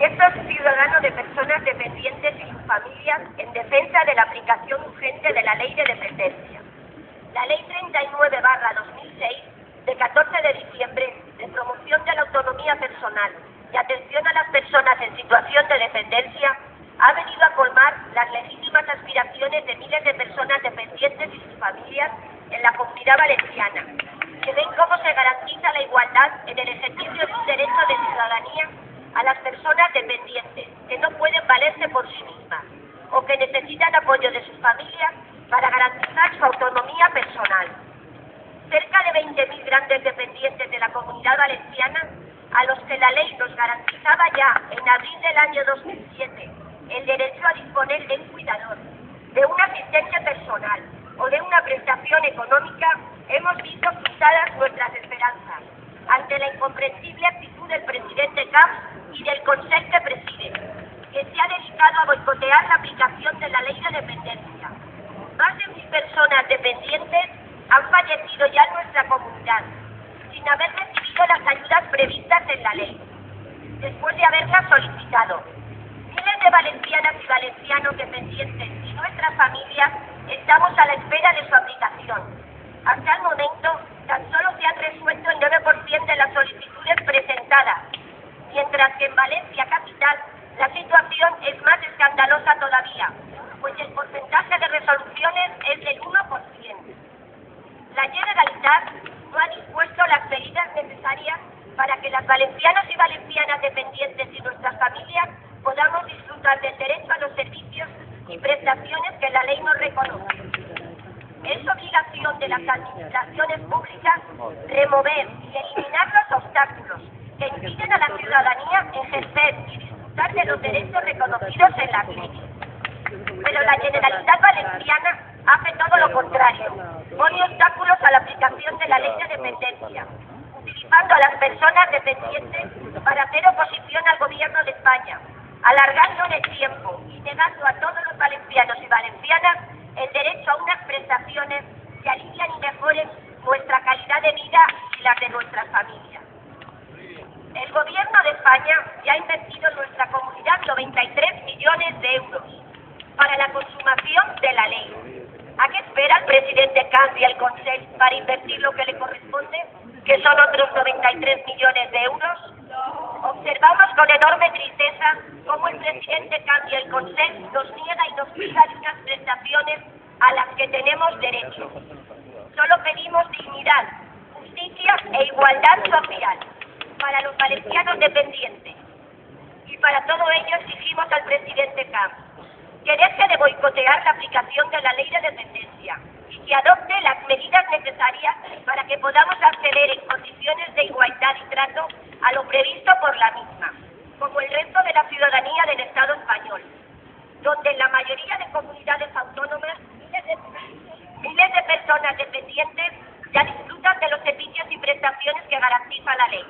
Manifiesto ciudadano de personas dependientes y sus familias en defensa de la aplicación urgente de la Ley de Dependencia. La Ley 39/2006, de 14 de diciembre, de promoción de la autonomía personal y atención a las personas en situación de dependencia, ha venido a colmar las legítimas aspiraciones de miles de personas dependientes y sus familias en la Comunidad Valenciana, que ven cómo se garantiza la igualdad en el ejercicio de un derecho de ciudadanía a las personas dependientes que no pueden valerse por sí mismas o que necesitan apoyo de sus familias para garantizar su autonomía personal. Cerca de 20.000 grandes dependientes de la Comunidad Valenciana, a los que la ley nos garantizaba ya en abril del año 2007 el derecho a disponer de un cuidador, de una asistencia personal o de una prestación económica, hemos visto frustradas nuestras esperanzas ante la incomprensible actitud del presidente Camps y del Consell que preside, que se ha dedicado a boicotear la aplicación de la Ley de Dependencia. Más de 1.000 personas dependientes han fallecido ya en nuestra comunidad, sin haber recibido las ayudas previstas en la ley, después de haberlas solicitado. Miles de valencianas y valencianos dependientes y nuestras familias estamos a la espera de su aplicación. Hasta el momento, tan solo se han resuelto el 9% de las solicitudes presentadas, mientras que en Valencia capital la situación es más escandalosa todavía, pues el porcentaje de resoluciones es del 1%. La Generalitat no ha dispuesto las medidas necesarias para que las valencianas y valencianas dependientes y nuestras familias podamos disfrutar del derecho a los servicios y prestaciones que la ley nos reconoce. Es obligación de las administraciones públicas remover y eliminar los obstáculos que impiden a la ciudadanía ejercer y disfrutar de los derechos reconocidos en la ley. Pero la Generalitat Valenciana hace todo lo contrario, pone obstáculos a la aplicación de la Ley de Dependencia, utilizando a las personas dependientes para hacer oposición al Gobierno de España, alargando en el tiempo y negando a todos los valencianos y valencianas el derecho a unas prestaciones que alivian y mejoren nuestra calidad de vida y la de nuestras familias. El Gobierno de España ya ha invertido en nuestra comunidad 93 millones de euros para la consumación de la ley. ¿A qué espera el presidente Camps y el Consell para invertir lo que le corresponde, que son otros 93 millones de euros? Observamos con enorme tristeza cómo el presidente Camps y el Consell nos niega y nos priva de unas prestaciones a las que tenemos derecho. Solo pedimos dignidad, justicia e igualdad social para los valencianos dependientes. Y para todo ello exigimos al presidente Camps que deje de boicotear la aplicación de la Ley de Dependencia y que adopte las medidas necesarias para que podamos acceder en condiciones de igualdad y trato a lo previsto por la misma, como el resto de la ciudadanía del Estado español, donde en la mayoría de comunidades autónomas miles de personas dependientes ya disfrutan de los servicios y prestaciones que garantiza la ley,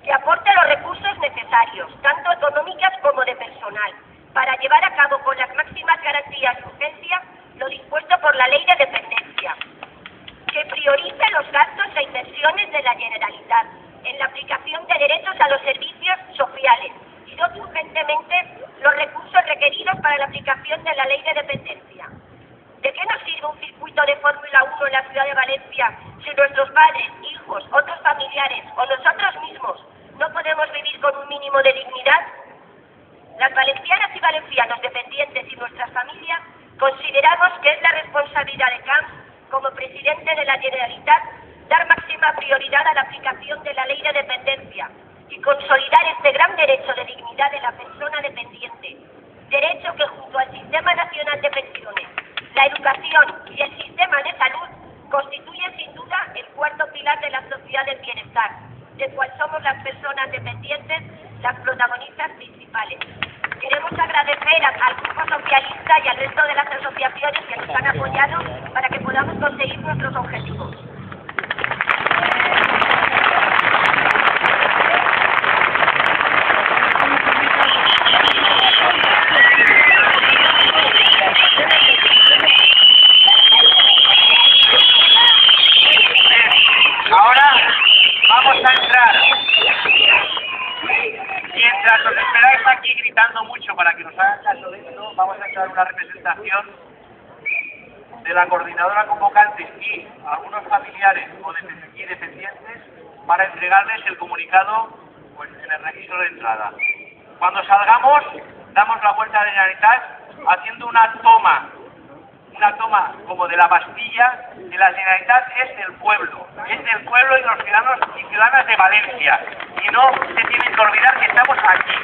que aporte los recursos necesarios, tanto económicas como de personal, para llevar a cabo con las máximas garantías y urgencia lo dispuesto por la Ley de Dependencia, que priorice los gastos e inversiones de la Generalitat en la aplicación de derechos a los servicios sociales y dote urgentemente los recursos requeridos para la aplicación de la Ley de Dependencia. ¿De qué nos sirve un circuito de Fórmula 1 en la ciudad de Valencia si nuestros padres, hijos, otros familiares o nosotros mismos no podemos vivir con un mínimo de dignidad? Las valencianas y valencianos dependientes y nuestras familias consideramos que es la responsabilidad de Camps, como presidente de la Generalitat, dar máxima prioridad a la aplicación de la Ley de Dependencia y consolidar este gran derecho de dignidad de la persona dependiente, derecho que junto al Sistema Nacional de Pensiones, la educación y el sistema de salud constituyen sin duda el cuarto pilar de la sociedad del bienestar, del cual somos las personas dependientes las protagonistas principales. Queremos agradecer al Grupo Socialista y al resto de las asociaciones que nos han apoyado para que podamos conseguir nuestros objetivos. Ahora vamos a entrar Mientras os esperáis aquí gritando mucho para que nos hagan caso de esto, vamos a entrar una representación de la coordinadora convocante y algunos familiares y dependientes para entregarles el comunicado pues, en el registro de entrada. Cuando salgamos, damos la vuelta a la Generalitat haciendo una toma como de la Bastilla, que la Generalitat es del pueblo y los ciudadanos y ciudadanas de Valencia, y no se tienen que olvidar que estamos aquí.